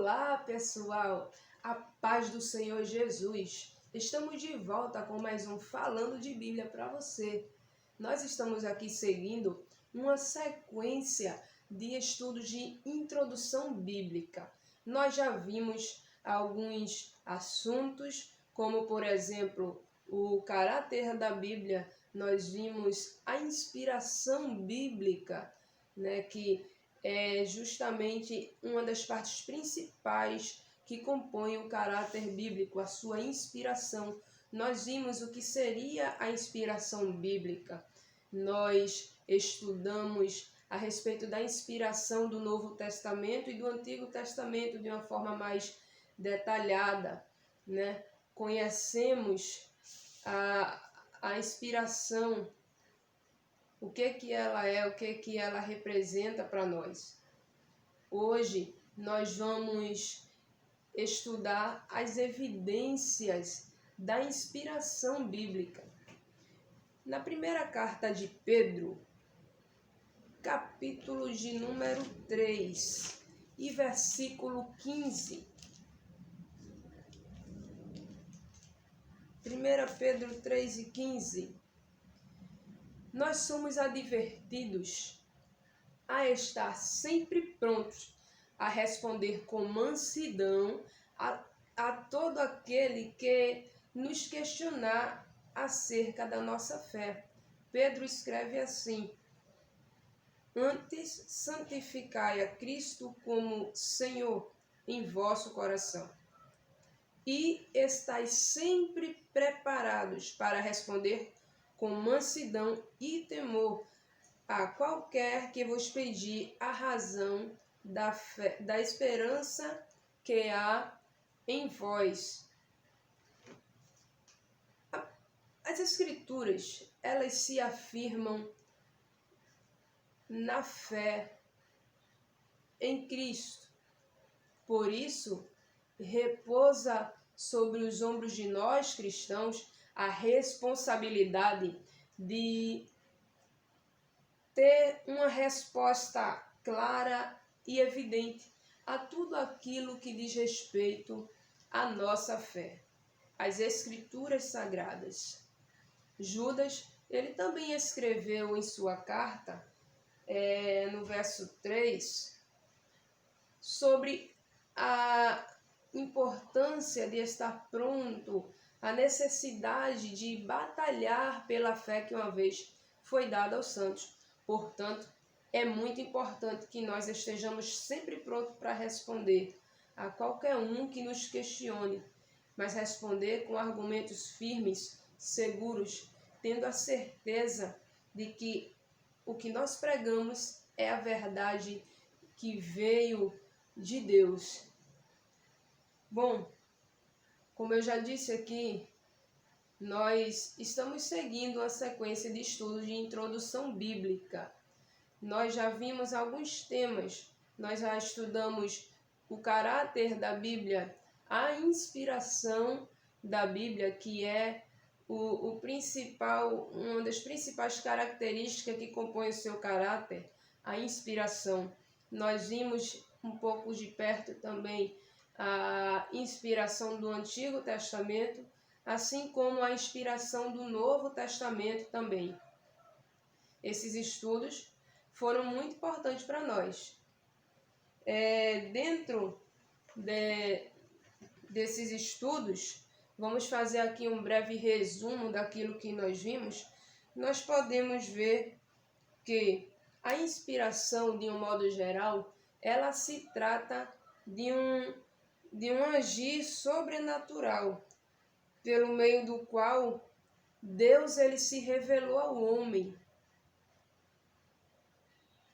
Olá, pessoal! A paz do Senhor Jesus! Estamos de volta com mais um Falando de Bíblia para você. Nós estamos aqui seguindo uma sequência de estudos de introdução bíblica. Nós já vimos alguns assuntos, como por exemplo, o caráter da Bíblia. Nós vimos a inspiração bíblica, que é justamente uma das partes principais que compõem o caráter bíblico, a sua inspiração. Nós vimos o que seria a inspiração bíblica. Nós estudamos a respeito da inspiração do Novo Testamento e do Antigo Testamento de uma forma mais detalhada, Conhecemos a inspiração, o que ela é, o que ela representa para nós. Hoje nós vamos estudar as evidências da inspiração bíblica. Na primeira carta de Pedro, capítulo de número 3 e versículo 15. 1 Pedro 3 e 15. Nós somos advertidos a estar sempre prontos a responder com mansidão a todo aquele que nos questionar acerca da nossa fé. Pedro escreve assim: antes santificai a Cristo como Senhor em vosso coração, e estais sempre preparados para responder com mansidão e temor a qualquer que vos pedir a razão da fé, da esperança que há em vós. As Escrituras, elas se afirmam na fé em Cristo. Por isso, repousa sobre os ombros de nós cristãos a responsabilidade de ter uma resposta clara e evidente a tudo aquilo que diz respeito à nossa fé, às Escrituras Sagradas. Judas, ele também escreveu em sua carta, no verso 3, sobre a importância de estar pronto, a necessidade de batalhar pela fé que uma vez foi dada aos santos. Portanto, é muito importante que nós estejamos sempre prontos para responder a qualquer um que nos questione, mas responder com argumentos firmes, seguros, tendo a certeza de que o que nós pregamos é a verdade que veio de Deus. Bom, como eu já disse aqui, nós estamos seguindo a sequência de estudos de introdução bíblica. Nós já vimos alguns temas, nós já estudamos o caráter da Bíblia, a inspiração da Bíblia, que é uma das principais características que compõe o seu caráter, a inspiração. Nós vimos um pouco de perto também a inspiração do Antigo Testamento, assim como a inspiração do Novo Testamento também. Esses estudos foram muito importantes para nós. Dentro desses estudos, vamos fazer aqui um breve resumo daquilo que nós vimos. Nós podemos ver que a inspiração, de um modo geral, ela se trata de um agir sobrenatural, pelo meio do qual Deus ele se revelou ao homem.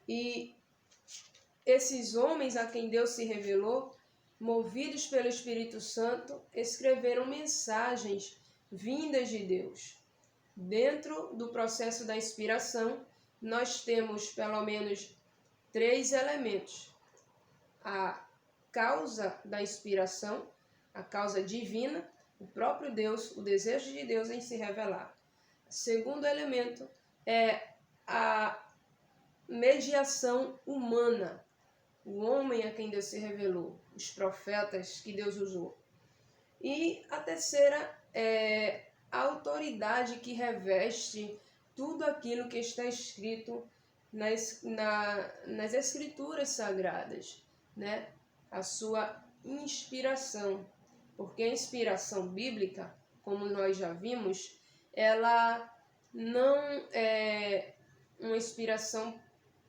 E esses homens a quem Deus se revelou, movidos pelo Espírito Santo, escreveram mensagens vindas de Deus. Dentro do processo da inspiração, nós temos pelo menos 3 elementos: a causa da inspiração, a causa divina, o próprio Deus, o desejo de Deus em se revelar. O segundo elemento é a mediação humana. o homem a quem Deus se revelou, os profetas que Deus usou. E a terceira é a autoridade que reveste tudo aquilo que está escrito nas escrituras sagradas, né? A sua inspiração, porque a inspiração bíblica, como nós já vimos, ela não é uma inspiração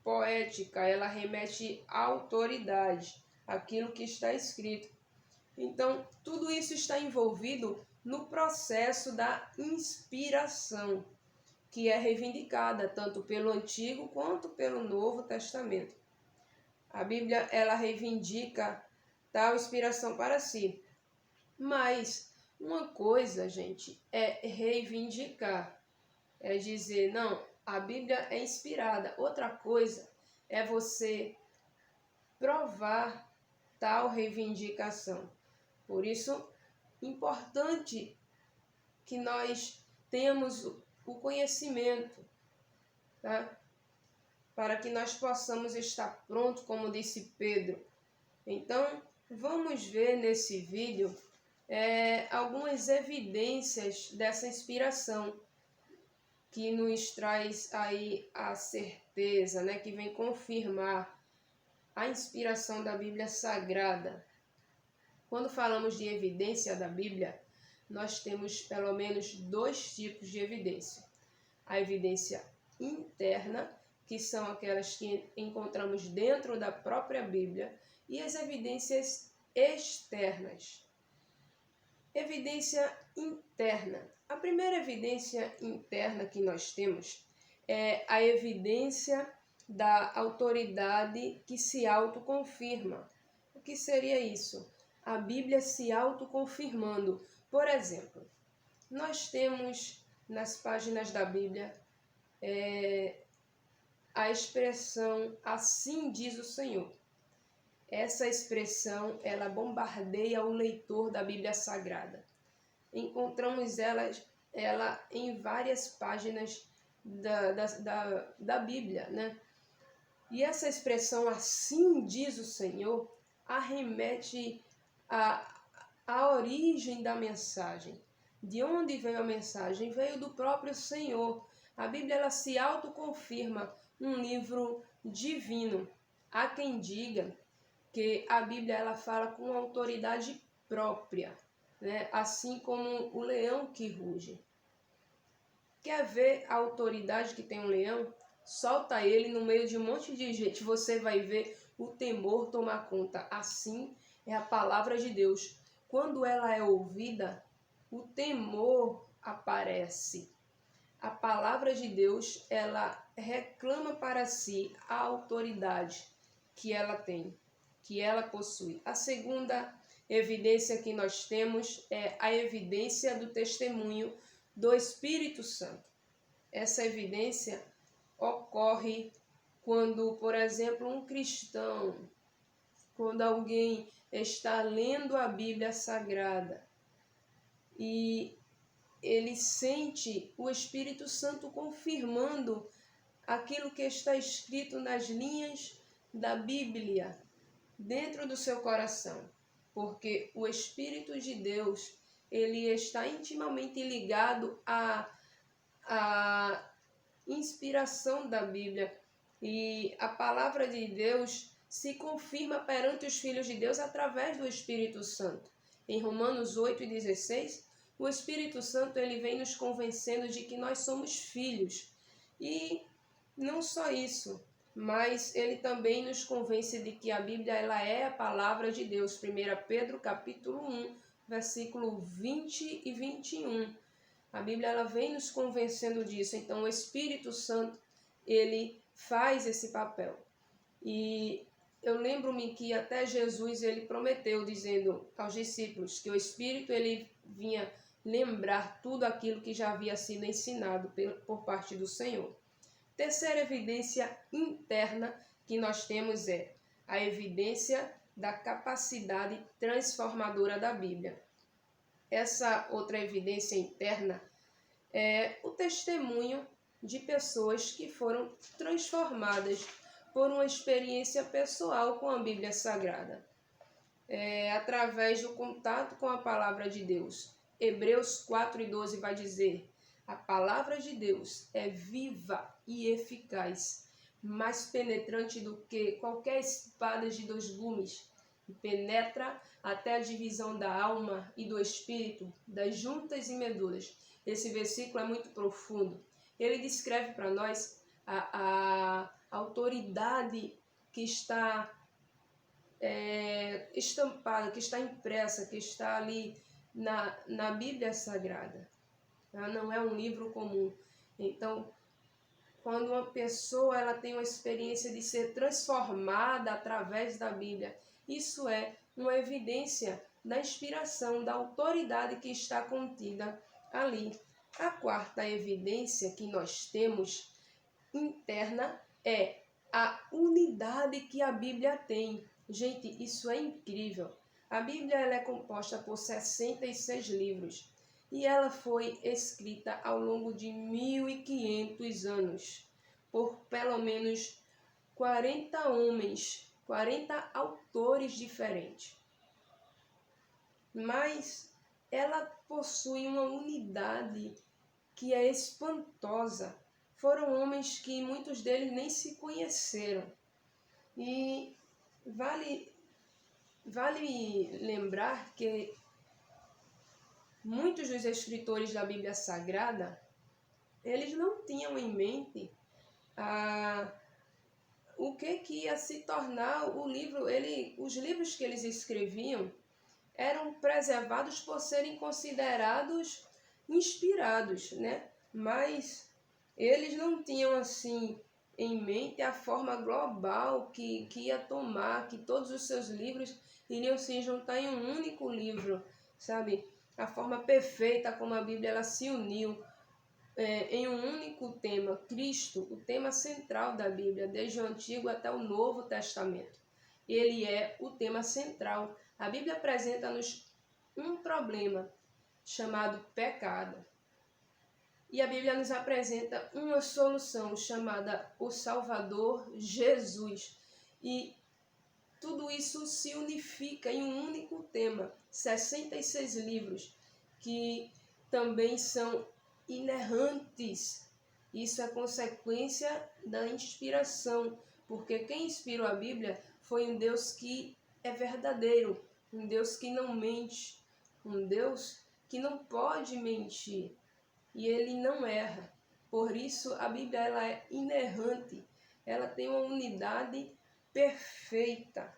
poética, ela remete à autoridade, aquilo que está escrito. Então, tudo isso está envolvido no processo da inspiração, que é reivindicada tanto pelo Antigo quanto pelo Novo Testamento. A Bíblia, ela reivindica tal inspiração para si. Mas uma coisa, gente, é reivindicar, é dizer, não, a Bíblia é inspirada. Outra coisa é você provar tal reivindicação. Por isso, importante que nós tenhamos o conhecimento, tá? Para que nós possamos estar prontos, como disse Pedro. Então, vamos ver nesse vídeo algumas evidências dessa inspiração que nos traz aí a certeza, né? Que vem confirmar a inspiração da Bíblia Sagrada. Quando falamos de evidência da Bíblia, nós temos pelo menos dois tipos de evidência. A evidência interna, que são aquelas que encontramos dentro da própria Bíblia, e as evidências externas. Evidência interna. A primeira evidência interna que nós temos é a evidência da autoridade que se autoconfirma. O que seria isso? A Bíblia se autoconfirmando. Por exemplo, nós temos nas páginas da Bíblia a expressão "assim diz o Senhor". Essa expressão, ela bombardeia o leitor da Bíblia Sagrada. Encontramos ela em várias páginas da Bíblia, né? E essa expressão "assim diz o Senhor" arremete à origem da mensagem. De onde veio a mensagem? Veio do próprio Senhor. A Bíblia, ela se autoconfirma um livro divino. Há quem diga que a Bíblia, ela fala com autoridade própria, né? Assim como o leão que ruge. Quer ver a autoridade que tem um leão? Solta ele no meio de um monte de gente, você vai ver o temor tomar conta. Assim é a palavra de Deus. Quando ela é ouvida, o temor aparece. A palavra de Deus, ela reclama para si a autoridade que ela tem, que ela possui. A segunda evidência que nós temos é a evidência do testemunho do Espírito Santo. Essa evidência ocorre quando, por exemplo, um cristão, quando alguém está lendo a Bíblia Sagrada e ele sente o Espírito Santo confirmando aquilo que está escrito nas linhas da Bíblia dentro do seu coração, porque o Espírito de Deus, ele está intimamente ligado à inspiração da Bíblia, e a palavra de Deus se confirma perante os filhos de Deus através do Espírito Santo. Em Romanos 8:16, o Espírito Santo, ele vem nos convencendo de que nós somos filhos. E não só isso, mas ele também nos convence de que a Bíblia, ela é a palavra de Deus. 1 Pedro capítulo 1, versículo 20 e 21. A Bíblia, ela vem nos convencendo disso. Então o Espírito Santo, ele faz esse papel. E eu lembro-me que até Jesus, ele prometeu, dizendo aos discípulos que o Espírito, ele vinha lembrar tudo aquilo que já havia sido ensinado por parte do Senhor. Terceira evidência interna que nós temos é a evidência da capacidade transformadora da Bíblia. Essa outra evidência interna é o testemunho de pessoas que foram transformadas por uma experiência pessoal com a Bíblia Sagrada, através do contato com a Palavra de Deus. Hebreus 4:12 vai dizer: a Palavra de Deus é viva e eficaz, mais penetrante do que qualquer espada de 2 gumes, e penetra até a divisão da alma e do espírito, das juntas e medulas. Esse versículo é muito profundo. Ele descreve para nós a autoridade que está estampada, que está impressa, que está ali na Bíblia Sagrada. Ela não é um livro comum. Então, quando uma pessoa ela tem uma experiência de ser transformada através da Bíblia, isso é uma evidência da inspiração, da autoridade que está contida ali. A quarta evidência que nós temos interna é a unidade que a Bíblia tem. Gente, isso é incrível. A Bíblia ela é composta por 66 livros e ela foi escrita ao longo de 1500 anos por pelo menos 40 homens, 40 autores diferentes. Mas ela possui uma unidade que é espantosa. Foram homens que muitos deles nem se conheceram. E vale lembrar que muitos dos escritores da Bíblia Sagrada, eles não tinham em mente o que ia se tornar o livro. Os livros que eles escreviam eram preservados por serem considerados inspirados, né? Mas eles não tinham assim em mente a forma global que ia tomar, que todos os seus livros iriam se juntar em um único livro, sabe? A forma perfeita como a Bíblia ela se uniu em um único tema, Cristo, o tema central da Bíblia, desde o Antigo até o Novo Testamento. Ele é o tema central. A Bíblia apresenta-nos um problema chamado pecado. E a Bíblia nos apresenta uma solução chamada o Salvador Jesus. E tudo isso se unifica em um único tema. 66 livros que também são inerrantes. Isso é consequência da inspiração, porque quem inspirou a Bíblia foi um Deus que é verdadeiro, um Deus que não mente, um Deus que não pode mentir. E ele não erra. Por isso a Bíblia ela é inerrante. Ela tem uma unidade perfeita.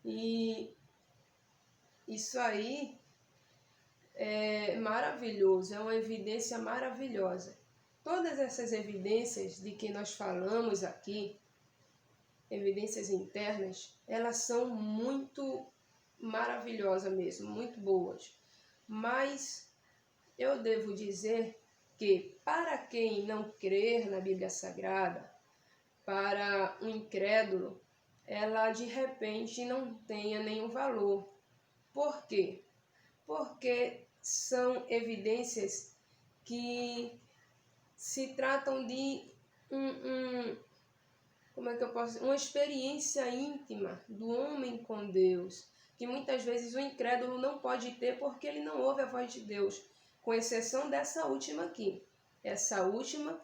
E isso aí é maravilhoso, é uma evidência maravilhosa. Todas essas evidências de que nós falamos aqui, evidências internas, elas são muito maravilhosas mesmo, muito boas. Mas eu devo dizer que para quem não crer na Bíblia Sagrada, para um incrédulo, ela de repente não tenha nenhum valor. Por quê? Porque são evidências que se tratam de uma experiência íntima do homem com Deus, que muitas vezes o incrédulo não pode ter porque ele não ouve a voz de Deus, com exceção dessa última aqui. Essa última,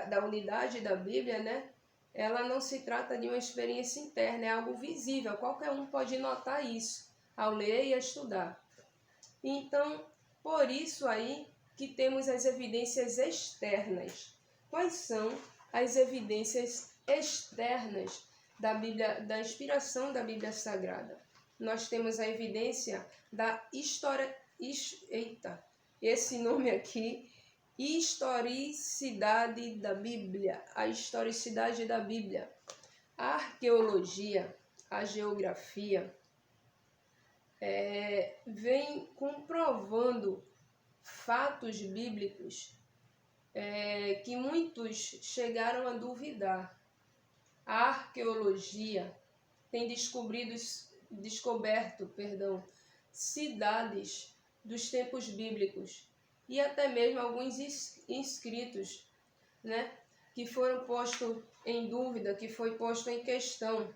da unidade da Bíblia, né? Ela não se trata de uma experiência interna, é algo visível. Qualquer um pode notar isso ao ler e a estudar. Então, por isso aí que temos as evidências externas. Quais são as evidências externas da Bíblia, da inspiração da Bíblia Sagrada? Nós temos a evidência da esse nome aqui, historicidade da Bíblia, a historicidade da Bíblia, a arqueologia, a geografia, vem comprovando fatos bíblicos que muitos chegaram a duvidar. A arqueologia tem descoberto cidades dos tempos bíblicos e até mesmo alguns inscritos, né, que foram postos em dúvida, que foi posto em questão.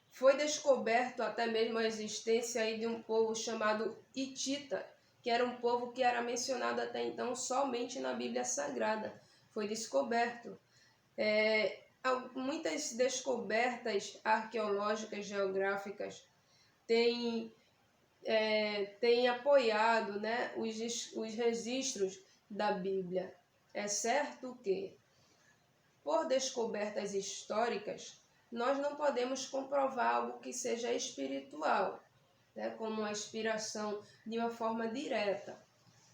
Foi descoberto até mesmo a existência aí de um povo chamado Hitita, que era um povo que era mencionado até então somente na Bíblia Sagrada. Foi descoberto. Muitas descobertas arqueológicas, geográficas, têm apoiado, né, os registros da Bíblia. É certo que, por descobertas históricas, nós não podemos comprovar algo que seja espiritual, né, como uma inspiração de uma forma direta.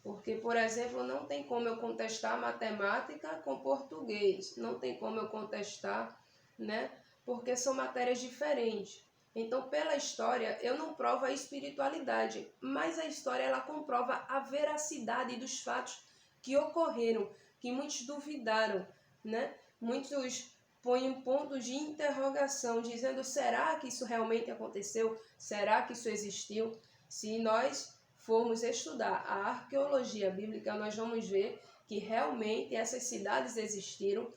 Porque, por exemplo, não tem como eu contestar matemática com português, não tem como eu contestar, né, porque são matérias diferentes. Então, pela história, eu não provo a espiritualidade, mas a história ela comprova a veracidade dos fatos que ocorreram, que muitos duvidaram, né? Muitos põem pontos de interrogação, dizendo: será que isso realmente aconteceu? Será que isso existiu? Se nós formos estudar a arqueologia bíblica, nós vamos ver que realmente essas cidades existiram.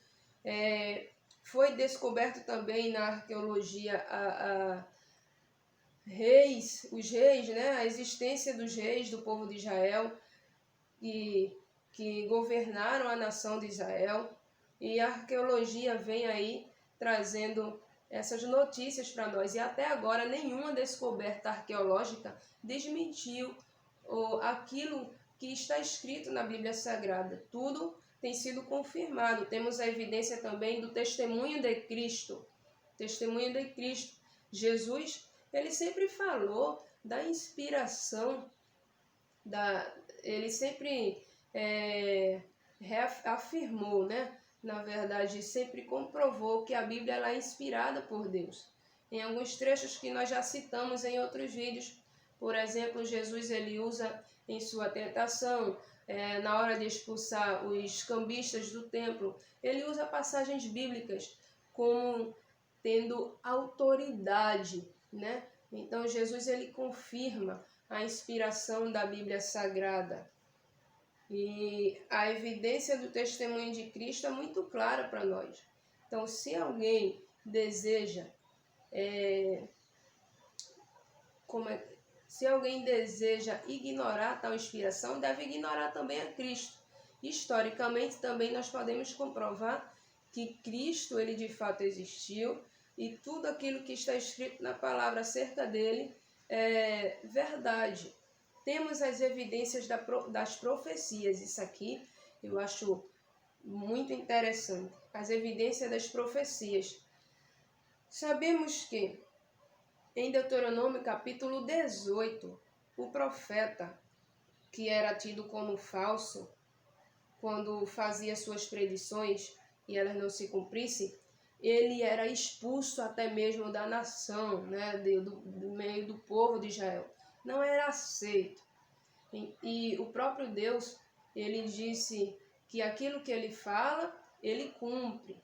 Foi descoberto também na arqueologia os reis, né? A existência dos reis do povo de Israel que governaram a nação de Israel. E a arqueologia vem aí trazendo essas notícias para nós. E até agora nenhuma descoberta arqueológica desmentiu aquilo que está escrito na Bíblia Sagrada. Tudo tem sido confirmado. Temos a evidência também do testemunho de Cristo. Testemunho de Cristo. Jesus, ele sempre falou da inspiração, ele sempre afirmou, né? Na verdade, sempre comprovou que a Bíblia ela é inspirada por Deus. Em alguns trechos que nós já citamos em outros vídeos, por exemplo, Jesus ele usa em sua tentação, na hora de expulsar os cambistas do templo, ele usa passagens bíblicas como tendo autoridade, né? Então Jesus ele confirma a inspiração da Bíblia Sagrada. E a evidência do testemunho de Cristo é muito clara para nós. Então, se alguém deseja se alguém deseja ignorar tal inspiração, deve ignorar também a Cristo. Historicamente, também nós podemos comprovar que Cristo, ele de fato existiu, e tudo aquilo que está escrito na palavra acerca dele é verdade. Temos as evidências das profecias, isso aqui eu acho muito interessante, as evidências das profecias. Sabemos que em Deuteronômio capítulo 18, o profeta, que era tido como falso, quando fazia suas predições e elas não se cumprissem, ele era expulso até mesmo da nação, né, do meio do povo de Israel. Não era aceito. E o próprio Deus, ele disse que aquilo que ele fala, ele cumpre,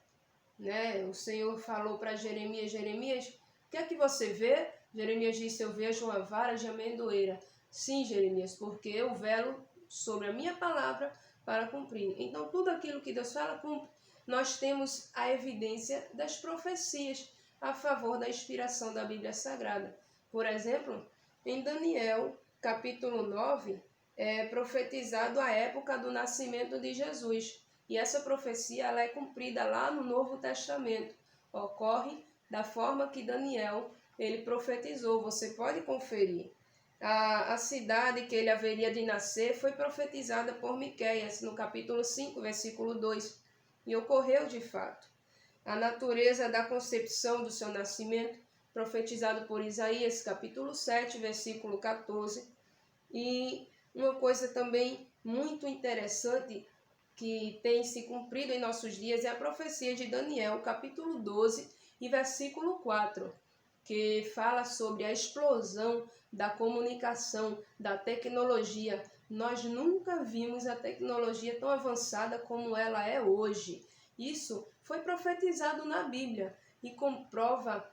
né? O Senhor falou para Jeremias: Jeremias, o que é que você vê? Jeremias disse: eu vejo uma vara de amendoeira. Sim, Jeremias, porque eu velo sobre a minha palavra para cumprir. Então, tudo aquilo que Deus fala, cumpre. Nós temos a evidência das profecias a favor da inspiração da Bíblia Sagrada. Por exemplo, em Daniel, capítulo 9, é profetizado a época do nascimento de Jesus. E essa profecia ela é cumprida lá no Novo Testamento. Ocorre da forma que Daniel ele profetizou. Você pode conferir. A cidade que ele haveria de nascer foi profetizada por Miqueias, no capítulo 5, versículo 2. E ocorreu de fato. A natureza da concepção do seu nascimento, profetizado por Isaías, capítulo 7, versículo 14. E uma coisa também muito interessante que tem se cumprido em nossos dias é a profecia de Daniel, capítulo 12 e versículo 4, que fala sobre a explosão da comunicação, da tecnologia. Nós nunca vimos a tecnologia tão avançada como ela é hoje. Isso foi profetizado na Bíblia e comprova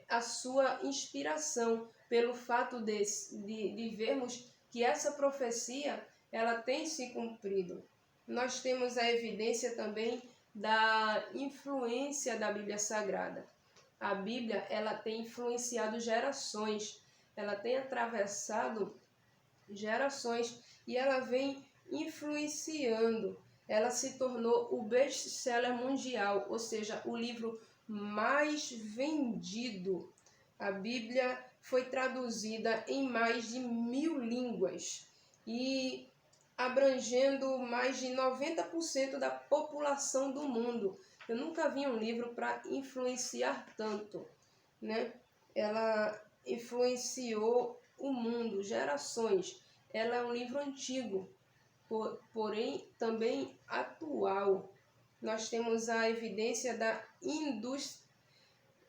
a sua inspiração pelo fato de vermos que essa profecia ela tem se cumprido. nós temos a evidência também da influência da Bíblia Sagrada. A Bíblia, ela tem influenciado gerações, ela tem atravessado gerações e ela vem influenciando. Ela se tornou o best-seller mundial, ou seja, o livro mais vendido. A Bíblia foi traduzida em mais de 1000 línguas e abrangendo mais de 90% da população do mundo. Eu nunca vi um livro para influenciar tanto, né? Ela influenciou o mundo, gerações. Ela é um livro antigo, porém também atual. Nós temos a evidência da indústria.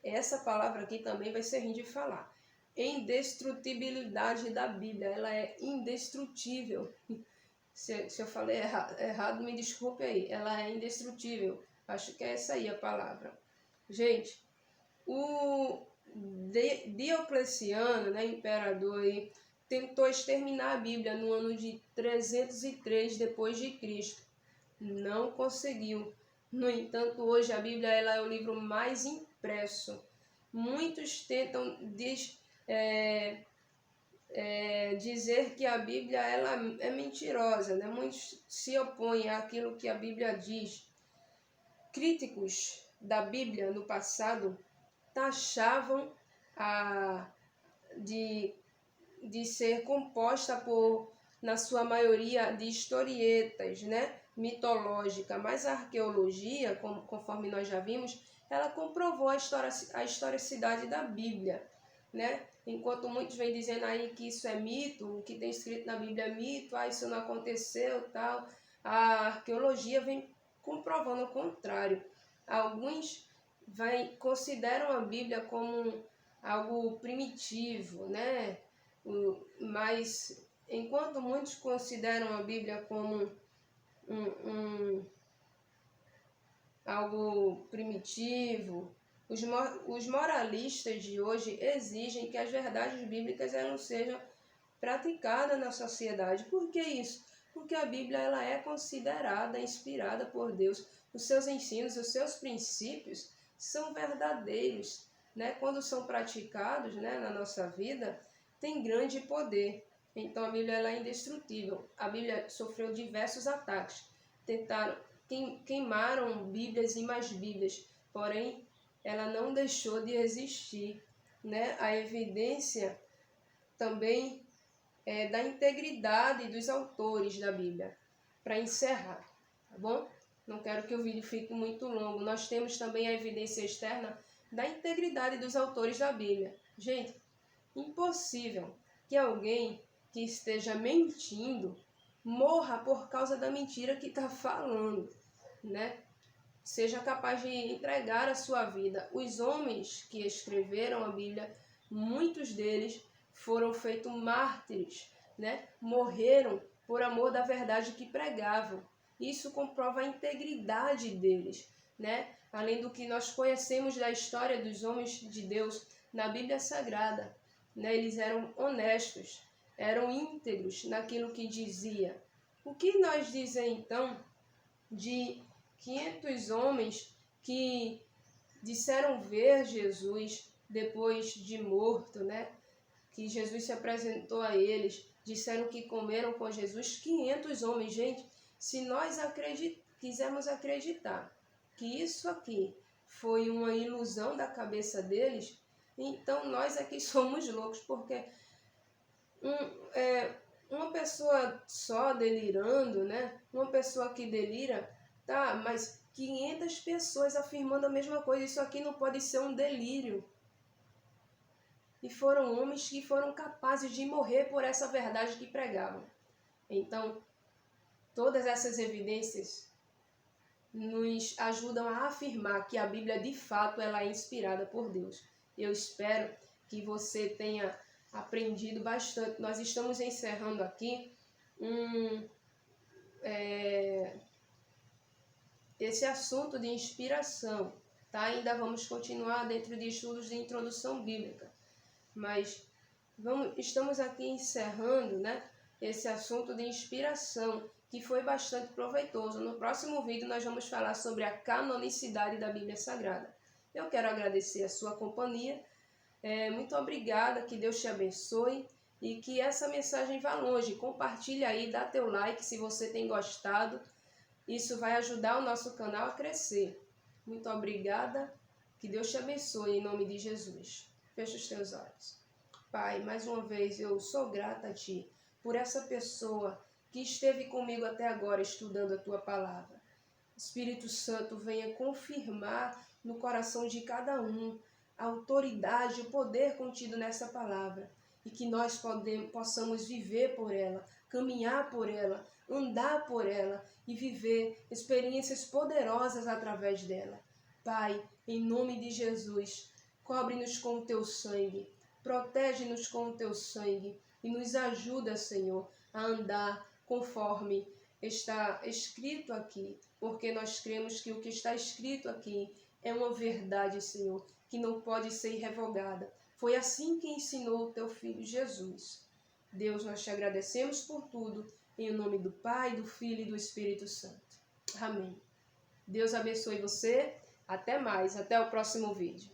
Essa palavra aqui também vai ser ruim de falar. Indestrutibilidade da Bíblia. Ela é indestrutível. Se eu falei errado, me desculpe aí. Ela é indestrutível. Acho que é essa aí a palavra. Gente, o Diocleciano, né, imperador aí, tentou exterminar a Bíblia no ano de 303 depois de Cristo. Não conseguiu. No entanto, hoje a Bíblia ela é o livro mais impresso. Muitos tentam dizer que a Bíblia ela é mentirosa, né? Muitos se opõem àquilo que a Bíblia diz. Críticos da Bíblia no passado taxavam de ser composta na sua maioria, de historietas, né, mitológica, mas a arqueologia, conforme nós já vimos, ela comprovou a historicidade da Bíblia, né? Enquanto muitos vêm dizendo aí que isso é mito, o que tem escrito na Bíblia é mito, isso não aconteceu, tal, a arqueologia vem comprovando o contrário. Alguns consideram a Bíblia como algo primitivo, né? Mas enquanto muitos consideram a Bíblia como algo primitivo, os moralistas de hoje exigem que as verdades bíblicas elas sejam praticadas na sociedade. Por que isso? Porque a Bíblia ela é considerada inspirada por Deus. Os seus ensinos, os seus princípios são verdadeiros, né? Quando são praticados, né, na nossa vida, tem grande poder. Então a Bíblia ela é indestrutível. A Bíblia sofreu diversos ataques. Queimaram Bíblias e mais Bíblias, porém ela não deixou de existir, né? A evidência também da integridade dos autores da Bíblia. Para encerrar, tá bom? Não quero que o vídeo fique muito longo. Nós temos também a evidência externa da integridade dos autores da Bíblia. Gente, impossível que alguém que esteja mentindo morra por causa da mentira que está falando, né? Seja capaz de entregar a sua vida. Os homens que escreveram a Bíblia, muitos deles foram feitos mártires, né? Morreram por amor da verdade que pregavam. Isso comprova a integridade deles, né? Além do que nós conhecemos da história dos homens de Deus na Bíblia Sagrada, né? Eles eram honestos, eram íntegros naquilo que dizia. O que nós dizemos então de 500 homens que disseram ver Jesus depois de morto, né? Que Jesus se apresentou a eles, disseram que comeram com Jesus. 500 homens, gente. Se nós quisermos acreditar que isso aqui foi uma ilusão da cabeça deles, então nós aqui somos loucos, porque uma pessoa só delirando, né? Uma pessoa que delira, tá, mas 500 pessoas afirmando a mesma coisa, isso aqui não pode ser um delírio. E foram homens que foram capazes de morrer por essa verdade que pregavam. Então, todas essas evidências nos ajudam a afirmar que a Bíblia, de fato, ela é inspirada por Deus. Eu espero que você tenha aprendido bastante. Nós estamos encerrando aqui esse assunto de inspiração, tá? Ainda vamos continuar dentro de estudos de introdução bíblica, mas estamos aqui encerrando, né, esse assunto de inspiração, que foi bastante proveitoso. No próximo vídeo nós vamos falar sobre a canonicidade da Bíblia Sagrada. Eu quero agradecer a sua companhia. Muito obrigada, que Deus te abençoe e que essa mensagem vá longe. Compartilha aí, dá teu like se você tem gostado. Isso vai ajudar o nosso canal a crescer. Muito obrigada, que Deus te abençoe em nome de Jesus. Fecha os teus olhos. Pai, mais uma vez eu sou grata a Ti por essa pessoa que esteve comigo até agora estudando a Tua palavra. Espírito Santo, venha confirmar no coração de cada um a autoridade, o poder contido nessa palavra e que nós possamos viver por ela, caminhar por ela, andar por ela e viver experiências poderosas através dela. Pai, em nome de Jesus, cobre-nos com o Teu sangue, protege-nos com o Teu sangue e nos ajuda, Senhor, a andar conforme está escrito aqui, porque nós cremos que o que está escrito aqui é uma verdade, Senhor, que não pode ser revogada. Foi assim que ensinou o Teu Filho Jesus. Deus, nós te agradecemos por tudo, em nome do Pai, do Filho e do Espírito Santo. Amém. Deus abençoe você. Até mais. Até o próximo vídeo.